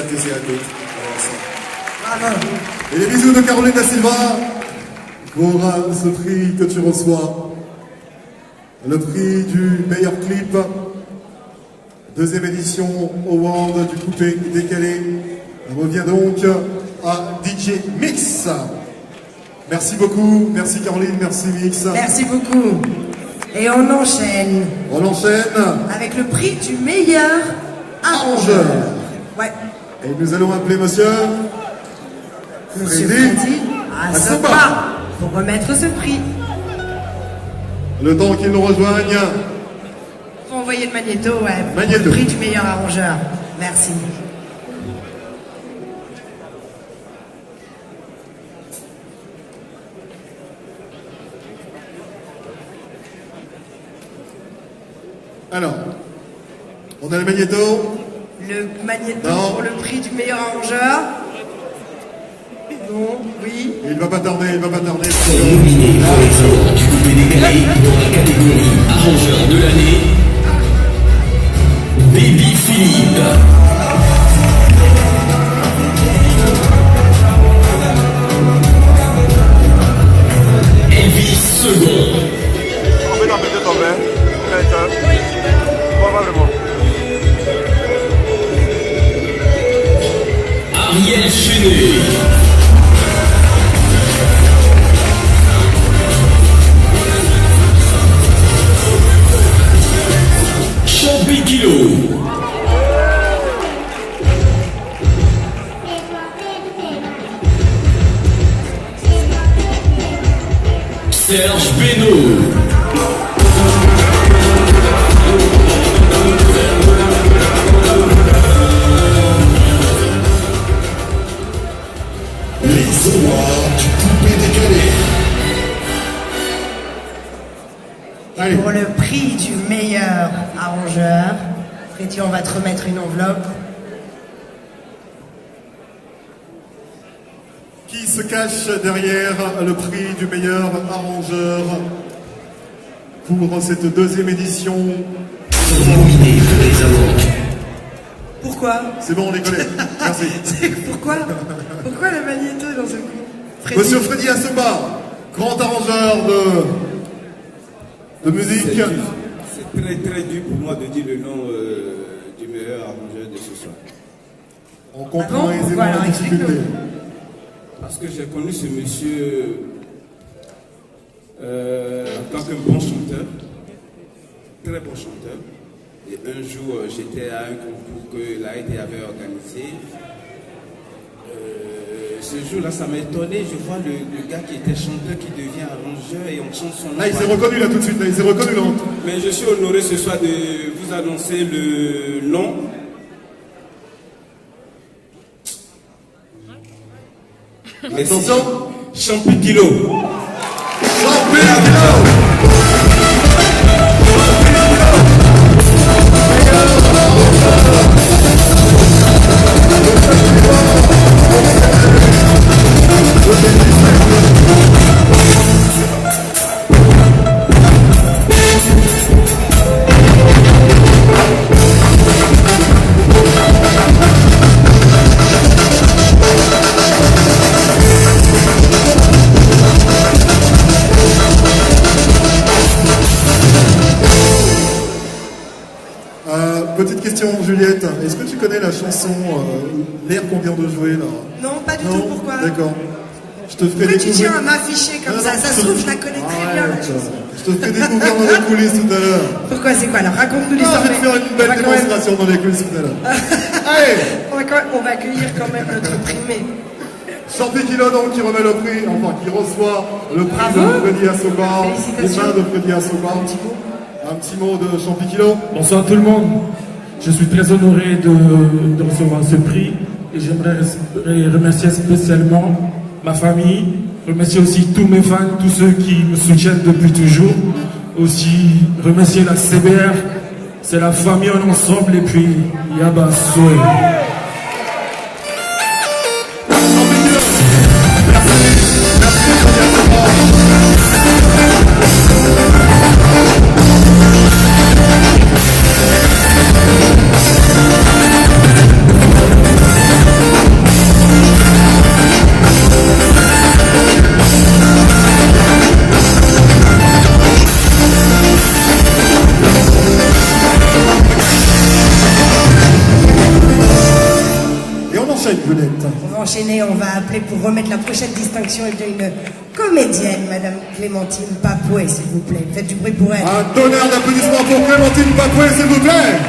Plaisir à toutes. Et les bisous de Caroline da Silva pour ce prix que tu reçois. Le prix du meilleur clip. Deuxième édition Award du coupé décalé. On revient donc à DJ Mix. Merci beaucoup. Merci Caroline. Merci Mix. Merci beaucoup. Et on enchaîne. On enchaîne. Avec le prix du meilleur arrangeur. Ouais. Et nous allons appeler monsieur Freddy Asoba pour remettre ce prix. Le temps qu'il nous rejoigne. Pour envoyer le magnéto, ouais. Magnéto. Le prix du meilleur arrangeur. Merci. Alors, on a le magnéto. Le magnéto non. pour le prix du meilleur arrangeur. Non, oui. Et il va pas tarder, il va pas tarder. Nominé pour les awards du coupé décalé dans la catégorie arrangeur de l'année, Baby Philippe. Elvis Second. On peut t'en mettre ton verre. Probablement. Ariel Chenet. Champi Kilo. Serge Beno. Les awards du coupé décalé. Allez. Pour le prix du meilleur arrangeur, Freddy, on va te remettre une enveloppe. Qui se cache derrière le prix du meilleur arrangeur pour cette deuxième édition? Nominé pour les awards. Pourquoi? C'est bon, on les connaît. Merci. Pourquoi le magnéto dans ce coup? Freddy. Monsieur Freddy Asoba, grand arrangeur de musique. C'est très dur pour moi de dire le nom du meilleur arrangeur de ce soir. On comprend Ah bon? aisément Pourquoi alors? la difficulté. Explique-nous. Parce que j'ai connu ce monsieur en tant qu'un bon chanteur, très bon chanteur. Et un jour, j'étais à un concours que l'AET avait organisé. Ce jour-là, ça m'a étonné. Je vois le gars qui était chanteur qui devient arrangeur et on chante son nom. Là, il s'est reconnu là tout de suite. Là, il s'est reconnu là. Mais je suis honoré ce soir de vous annoncer le nom. Attention. Champi Kilo. Champi Kilo. Petite question, Juliette. Est-ce que tu connais la chanson l'air qu'on vient de jouer là? Non, pas du Non. tout. Pourquoi? D'accord. Je te ferai Pourquoi tu découvrir. tiens à m'afficher comme Non, ça? non, Ça se trouve, je la connais très bien, la chanson. Je te ferai découvrir dans les coulisses tout à l'heure. Pourquoi? C'est quoi alors? Raconte-nous Non, l'histoire. je vais te faire une On belle va quand même- démonstration dans les coulisses tout à l'heure. Allez, on va accueillir quand même notre primé. Champi Kilo donc qui remet le prix, enfin qui reçoit le prix Bravo. de Freddy Asoba. Félicitations. Les mains de Freddy Asoba. Un petit mot de Champi Kilo. Bonsoir tout le monde. Je suis très honoré de recevoir ce prix et j'aimerais remercier spécialement ma famille, remercier aussi tous mes fans, tous ceux qui me soutiennent depuis toujours. Aussi remercier la CBR, c'est la famille en ensemble et puis Yaba Soe. enchaîne, Juliette. On va enchaîner, on va appeler pour remettre la prochaine distinction et bien une comédienne, Madame Clémentine Papoué, s'il vous plaît. Faites du bruit pour elle. Un tonnerre d'applaudissements pour Clémentine Papoué, s'il vous plaît.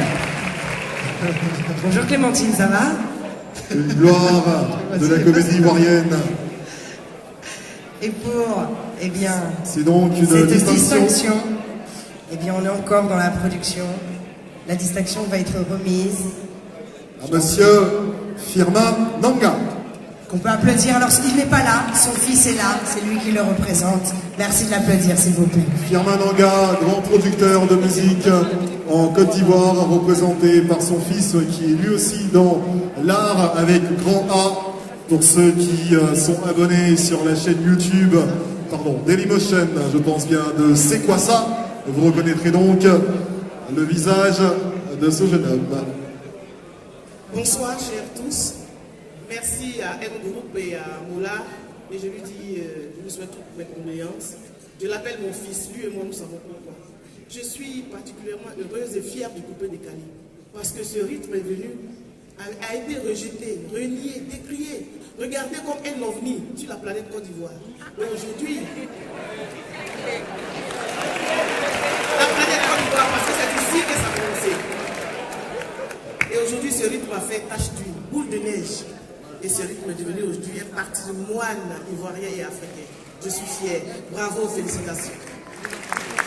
Bonjour Clémentine, ça va? Une gloire de la comédie ivoirienne. Et pour, eh bien, C'est donc une cette distinction. eh bien, on est encore dans la production. La distinction va être remise. À monsieur Firmin Nanga. Qu'on peut applaudir. Alors, il n'est pas là, son fils est là, c'est lui qui le représente. Merci de l'applaudir, s'il vous plaît. Firmin Nanga, grand producteur de musique en Côte d'Ivoire, représenté par son fils qui est lui aussi dans l'art avec grand A. Pour ceux qui sont abonnés sur la chaîne YouTube, Dailymotion, je pense bien de C'est quoi ça? Vous reconnaîtrez donc le visage de ce jeune homme. Bonsoir, chers tous. Merci à M Group et à Moula. Et je lui dis, je lui souhaite toutes mes condoléances. Je l'appelle mon fils, lui et moi nous savons pourquoi. Je suis particulièrement heureuse et fière du coupé décalé. Parce que ce rythme est venu, a été rejeté, renié, décrié, regardé comme un ovni sur la planète Côte d'Ivoire. Et aujourd'hui, la planète Côte d'Ivoire, parce que c'est ici que ça a commencé. Et aujourd'hui, ce rythme a fait tache d'huile, boule de neige. Et ce rythme est devenu aujourd'hui un patrimoine ivoirien et africain. Je suis fier. Bravo, félicitations.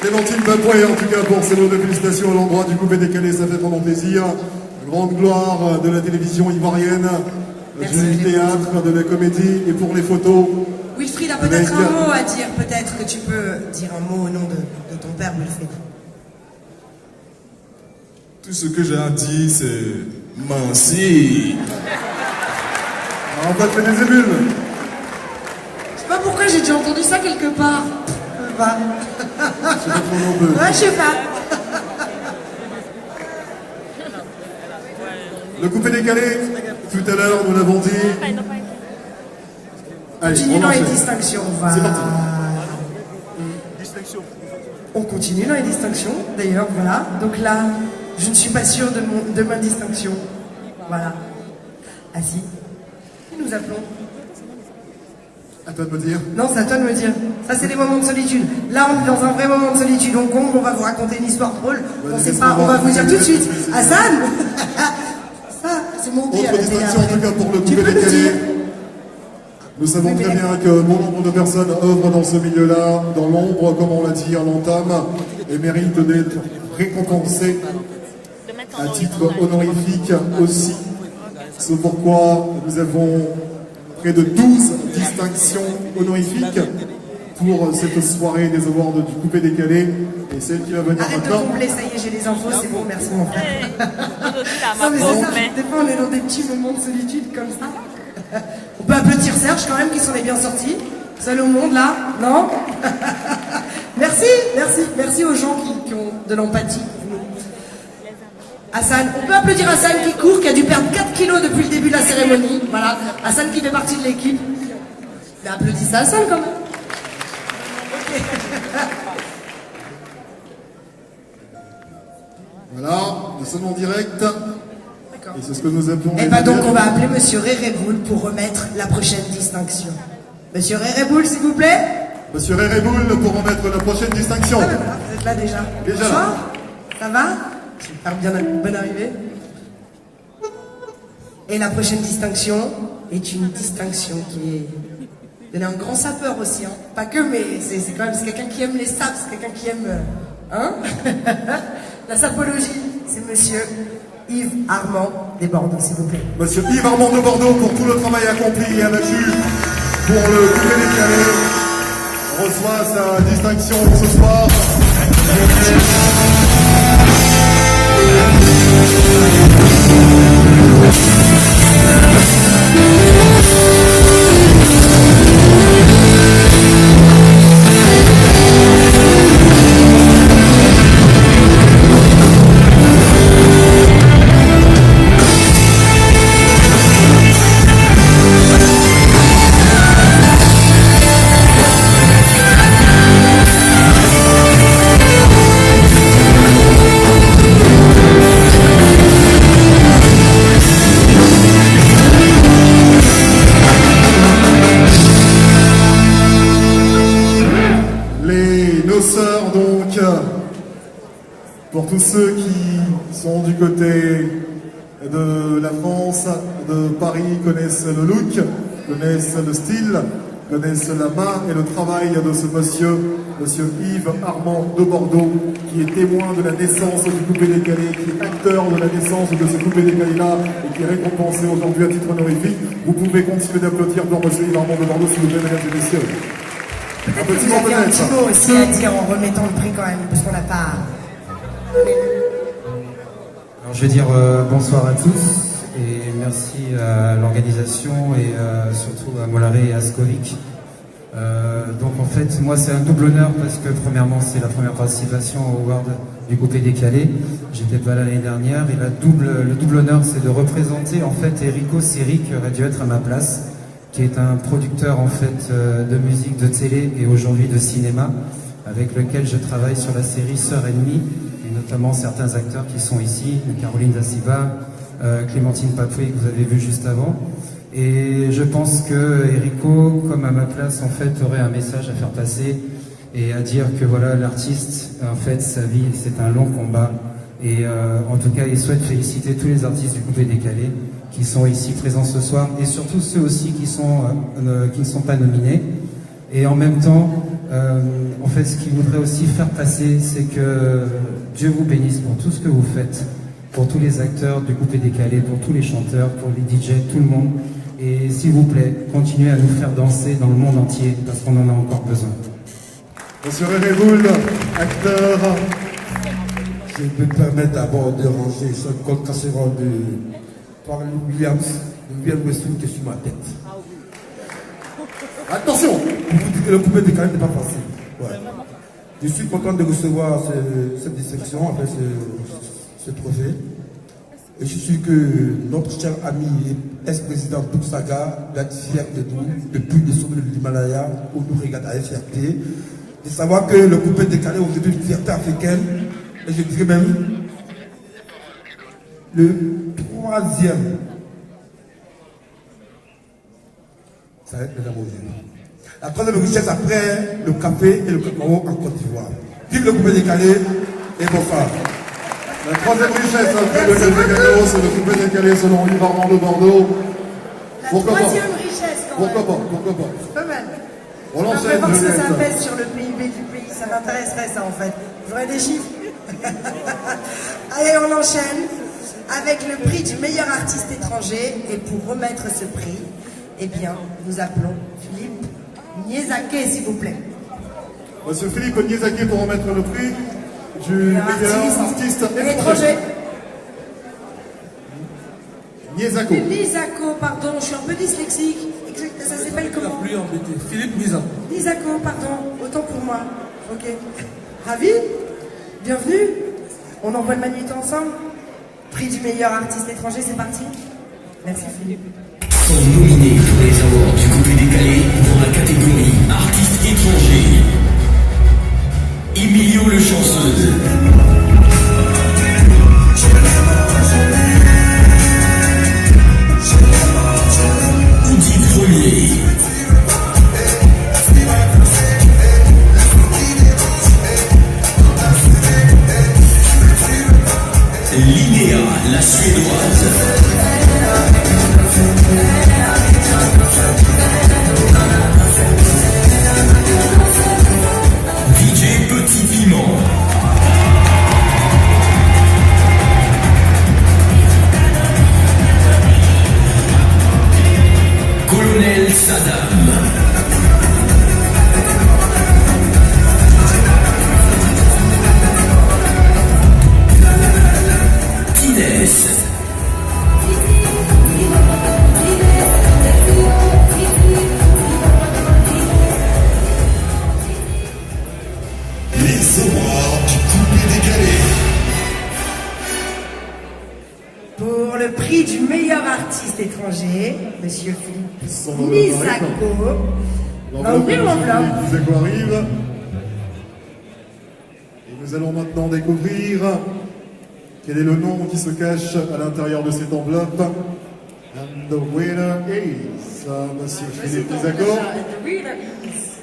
Clémentine Papoué, en tout cas, pour ces mots de félicitations à l'endroit du coupé décalé, ça fait vraiment plaisir. Grande gloire de la télévision ivoirienne, du théâtre, de la comédie et pour les photos. Wilfried a peut-être un mot à dire, peut-être que tu peux dire un mot au nom de ton père, Wilfried. Tout ce que j'ai à dire, c'est merci. On va te faire des émules. Je sais pas pourquoi j'ai déjà entendu ça quelque part. Bah. Je sais pas trop non plus. Ouais, je sais pas. Le coupé décalé, tout à l'heure, nous l'avons dit. Allez, Continue on dans les enchaîne. distinctions. C'est parti. On continue dans les distinctions, d'ailleurs, voilà. Donc là, je ne suis pas sûre de ma distinction. Voilà. Assis. Et nous appelons. À toi de me dire. Non, c'est à toi de me dire. Ça, c'est des moments de solitude. Là, on est dans un vrai moment de solitude. On va vous raconter une histoire drôle. On sait pas, on va vous dire tout de suite. Hassan. Ça, c'est mon dire. Autre distinction, en tout cas, pour le coupé décalé. Nous savons très bien que bon nombre de personnes œuvrent dans ce milieu-là, dans l'ombre, comme on l'a dit à l'entame, et méritent d'être récompensées à titre honorifique aussi. C'est pourquoi nous avons près de 12 distinctions honorifiques pour cette soirée des awards du coupé décalé. Et celle qui va venir Arrête de maintenant. combler, ça y est, j'ai les infos, c'est bon, merci mon frère. Non, mais c'est ça, des fois on est dans des petits moments de solitude comme ça. On peut applaudir Serge quand même qui s'en est bien sorti. Seul au monde là, non? Merci aux gens qui ont de l'empathie. Hassan, on peut applaudir Hassan qui court, qui a dû perdre 4 kilos depuis le début de la cérémonie. Voilà, Hassan qui fait partie de l'équipe. Mais applaudissez Hassan quand même. Ok. Voilà, nous sommes en direct. Et c'est ce que nous appelons. Et bah donc on va appeler Monsieur Réreboul pour remettre la prochaine distinction. Monsieur Réreboul, s'il vous plaît. Monsieur Réreboul pour remettre la prochaine distinction. Ah ben voilà, vous êtes là déjà. Déjà Bonsoir. là. Ça va? Super bien, bonne arrivée. Et la prochaine distinction est une distinction qui est... Il est un grand sapeur aussi, hein. Pas que, mais c'est quand même c'est quelqu'un qui aime les saps, c'est quelqu'un qui aime... Hein. La sapologie, c'est Monsieur Yves Armand des Bordeaux, s'il vous plaît. Monsieur Yves Armand de Bordeaux pour tout le travail accompli et abattu pour le coupé décalé. Reçoit sa distinction ce soir. Pour tous ceux qui sont du côté de la France, de Paris, connaissent le look, connaissent le style, connaissent la main et le travail de ce monsieur Yves Armand de Bordeaux, qui est témoin de la naissance du coupé décalé, qui est acteur de la naissance de ce coupé décalé-là et qui est récompensé aujourd'hui à titre honorifique. Vous pouvez continuer d'applaudir pour monsieur Yves Armand de Bordeaux, s'il vous plaît, mesdames et messieurs. Peut-être que vous avez un petit mot aussi à dire en remettant le prix quand même, parce qu'on n'a pas... Alors, je vais dire bonsoir à tous et merci à l'organisation et surtout à Molaré et à Skovic. Donc en fait, moi c'est un double honneur parce que premièrement c'est la première participation au Award du coupé décalé. J'étais pas là l'année dernière et le double honneur c'est de représenter en fait Erico Seri qui aurait dû être à ma place, qui est un producteur en fait de musique de télé et aujourd'hui de cinéma, avec lequel je travaille sur la série Sœurs Ennemies, et notamment certains acteurs qui sont ici, Caroline Daciba, Clémentine Papoué que vous avez vu juste avant. Et je pense que Erico, comme à ma place, en fait, aurait un message à faire passer et à dire que voilà, l'artiste, en fait, sa vie, c'est un long combat. Et en tout cas, il souhaite féliciter tous les artistes du coupé décalé qui sont ici présents ce soir et surtout ceux aussi qui ne sont pas nominés. Et en même temps, en fait, ce qu'il voudrait aussi faire passer, c'est que Dieu vous bénisse pour tout ce que vous faites, pour tous les acteurs du coupé décalé, pour tous les chanteurs, pour les DJ, tout le monde. Et s'il vous plaît, continuez à nous faire danser dans le monde entier, parce qu'on en a encore besoin. Monsieur Réré Bould, acteur. Je peux me permettre d'abord de ranger ce code casserole de Pharrell Williams, de William Westwood qui est sur ma tête. Attention! Pour vous dire que le coupé décalé n'est pas facile. Ouais. Je suis content de recevoir cette distinction, après ce trophée. Et je suis sûr que notre cher ami et ex-président Bouksaga va être fier de nous depuis le sommet de l'Himalaya où nous regardons avec fierté. De savoir que le coupé décalé est aujourd'hui une fierté africaine, et je dirais même le troisième. Ça va être mesdames aux yeux. La troisième richesse après le café et le cacao en Côte d'Ivoire. Vive le coupé décalé et bonsoir. La troisième richesse après le cacao, c'est le coupé décalé selon Yves Armand de Bordeaux. Pourquoi troisième richesse quand même. Pourquoi pas? C'est pas mal. On va enchaîne. voir ce que ça pèse sur le PIB du pays. Ça m'intéresserait ça en fait. J'aurais des chiffres. Allez, on enchaîne avec le prix du meilleur artiste étranger. Et pour remettre ce prix, eh bien, nous appelons Philippe Niezake, s'il vous plaît. Monsieur Philippe Niezake pour remettre le prix du meilleur artiste étranger. Niezako. Pardon, je suis un peu dyslexique. Ça s'appelle comment? Plus embêté. Philippe Niezako, pardon, autant pour moi. Ok. Ravi? Bienvenue. On envoie le manuel ensemble. Prix du meilleur artiste étranger, c'est parti. Merci Philippe. Sont nominés pour les awards du coupé décalé dans la catégorie artiste étranger. Emilio le chanceuse. Oudi Premier. Linéa, la suédoise. DJ Petit Piment. Colonel Saddam. Inès. Les awards du coupé décalé. Pour le prix du meilleur artiste étranger, Monsieur Philippe Niezako. On va ouvrir l'enveloppe. Niezako arrive. Et nous allons maintenant découvrir quel est le nom qui se cache à l'intérieur de cette enveloppe. And the winner is Monsieur Philippe Niezako. The winner is...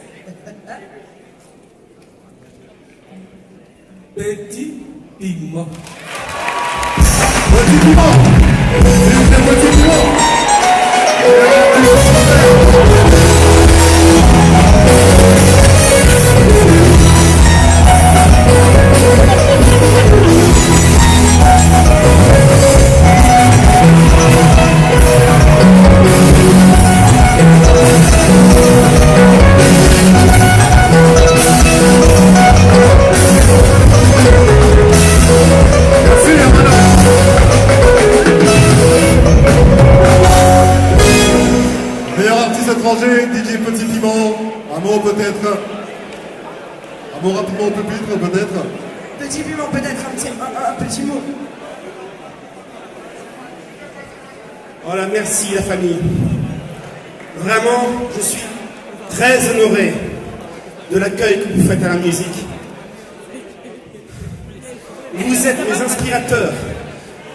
Petit Piment. Petit Piment. Vive les Petit Piment. Étranger, DJ Petit Piment, un mot peut-être, un mot rapidement au pupitre peut-être. Petit Piment, peut-être un petit mot. Voilà, merci la famille. Vraiment, je suis très honoré de l'accueil que vous faites à la musique. Vous êtes les inspirateurs.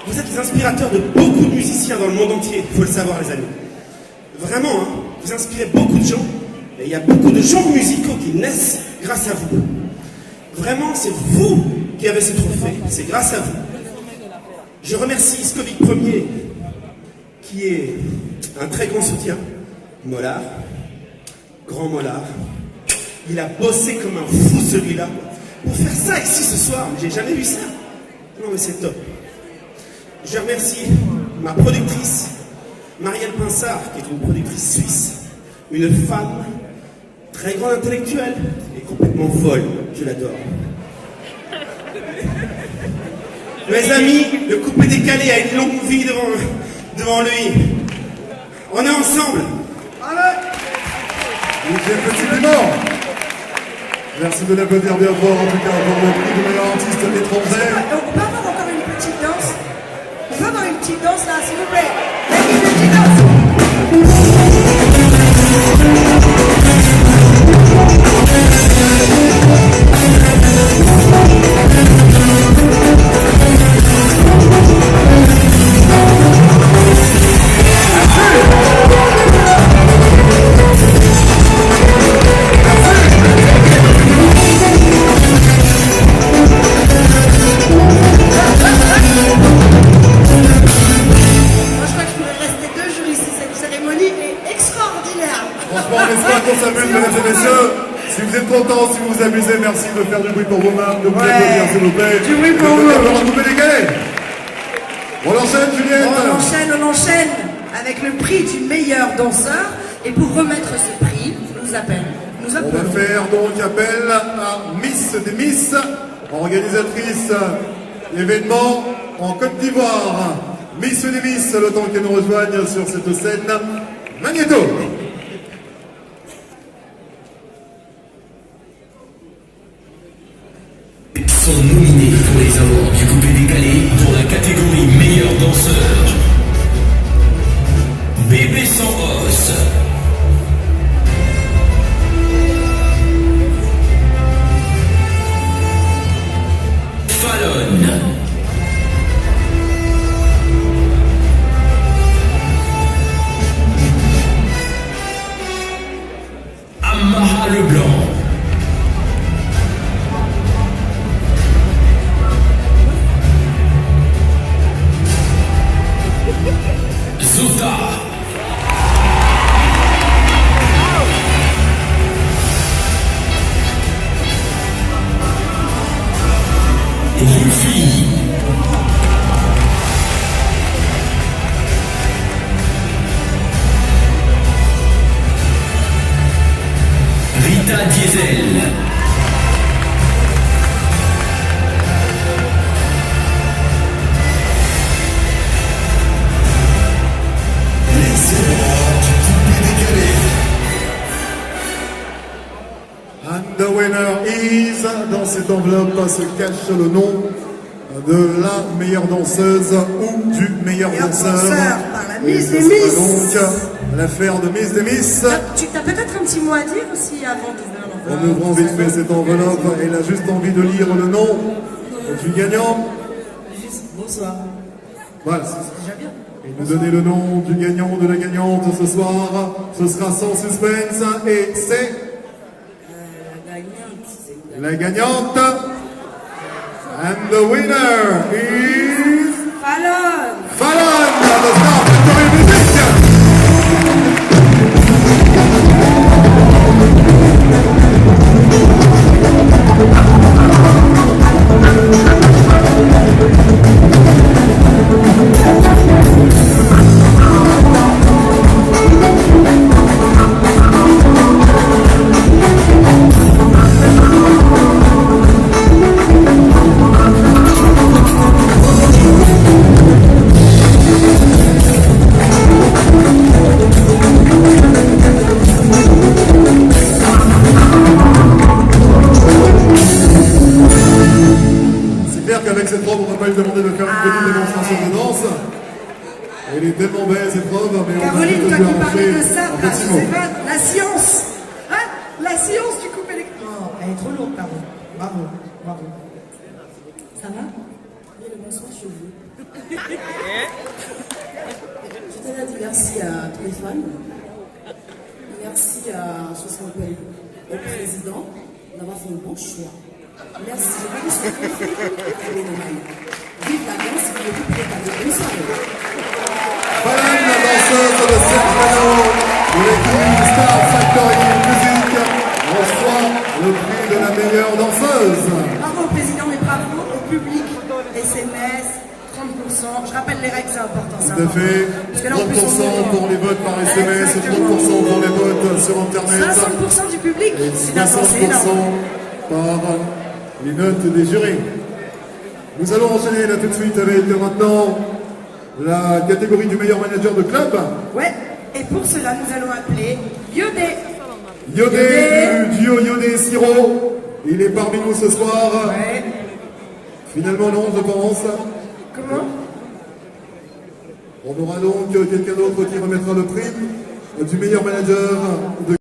Vous êtes les inspirateurs de beaucoup de musiciens dans le monde entier, il faut le savoir les amis. Vraiment, hein, vous inspirez beaucoup de gens, et il y a beaucoup de genres musicaux qui naissent grâce à vous. Vraiment, c'est vous qui avez ce trophée, c'est grâce à vous. Je remercie Scovic Premier, qui est un très grand soutien. Mollard, grand Mollard. Il a bossé comme un fou celui-là. Pour faire ça ici ce soir, j'ai jamais vu ça. Non mais c'est top. Je remercie ma productrice, Marielle Pinsard, qui est une productrice suisse, une femme très grande intellectuelle et complètement folle, je l'adore. Mes amis, le coupé décalé a une longue vie devant lui. On est ensemble. Petit Piment. Merci de l'applaudir bien fort, en tout cas pour le prix du meilleur artiste étranger. On peut avoir encore une petite danse? On peut avoir une petite danse là, s'il vous plaît? Une petite danse. Si vous êtes contents, si vous vous amusez, merci de faire du bruit pour vous-même, de vous applaudir s'il vous plaît. Du bruit pour vous. On coupé décalé. On enchaîne, Juliette. On enchaîne avec le prix du meilleur danseur. Et pour remettre ce prix, nous appelons. On va faire donc appel à Miss des Miss, organisatrice d'événements en Côte d'Ivoire. Miss des Miss, le temps qu'elle nous rejoigne sur cette scène. Magnéto. Sont nominés pour les awards du coupé décalé dans la catégorie meilleur danseur. Bébé sans os. Fallon. Amara Leblanc. Zota. Rufi. Rita Diesel. And the winner is, dans cette enveloppe se cache le nom de la meilleure danseuse ou du meilleur danseur. Par la Miss des Miss. Miss. Donc l'affaire de Miss des Miss. Tu as peut-être un petit mot à dire aussi avant d'ouvrir l'enveloppe. On ouvre vite fait cette enveloppe. Elle a juste envie de lire le nom du gagnant. Bonsoir. Voilà. C'est déjà bien. Et nous donner le nom du gagnant, de la gagnante ce soir. Ce sera sans suspense et c'est... La gagnante. And the winner is... Fallon. Fallon, the Star Factory Music. Avec cette robe, on va pas lui demander de faire une petite démonstration de danse. Elle est tellement belle cette robe, mais Caroline, on va toi qui parlais de ça, en là, petit je mot. sais pas, la science. Hein, la science du couper les... Non, elle est trop lourde, pardon. Bravo, bravo. Ça va? Oui, le bonsoir, je vous. Je tenais à dire merci à tous les fans. Merci à ce qu'on appelle au président d'avoir fait un bon choix. Merci, je veux dire ce qu'on vive la danse, il faut que vous bonne soirée. Fallon, la danseuse de Sacramento, de l'équipe Star Factory Music, reçoit le prix de la meilleure danseuse. Bravo au président, mais bravo au public. SMS, 30%. Je rappelle les règles, c'est important. Tout à fait. 30% pour les votes par SMS, 30% pour les votes sur Internet. 60% du public. Et C'est insensé, 60% par les notes des jurys. Nous allons enchaîner là tout de suite avec maintenant la catégorie du meilleur manager de club. Ouais, et pour cela, nous allons appeler Yodé. Yodé, du duo Yodé Siro. Il est parmi nous ce soir. Ouais. Finalement, non, je pense. Comment? On aura donc quelqu'un d'autre qui remettra le prix du meilleur manager de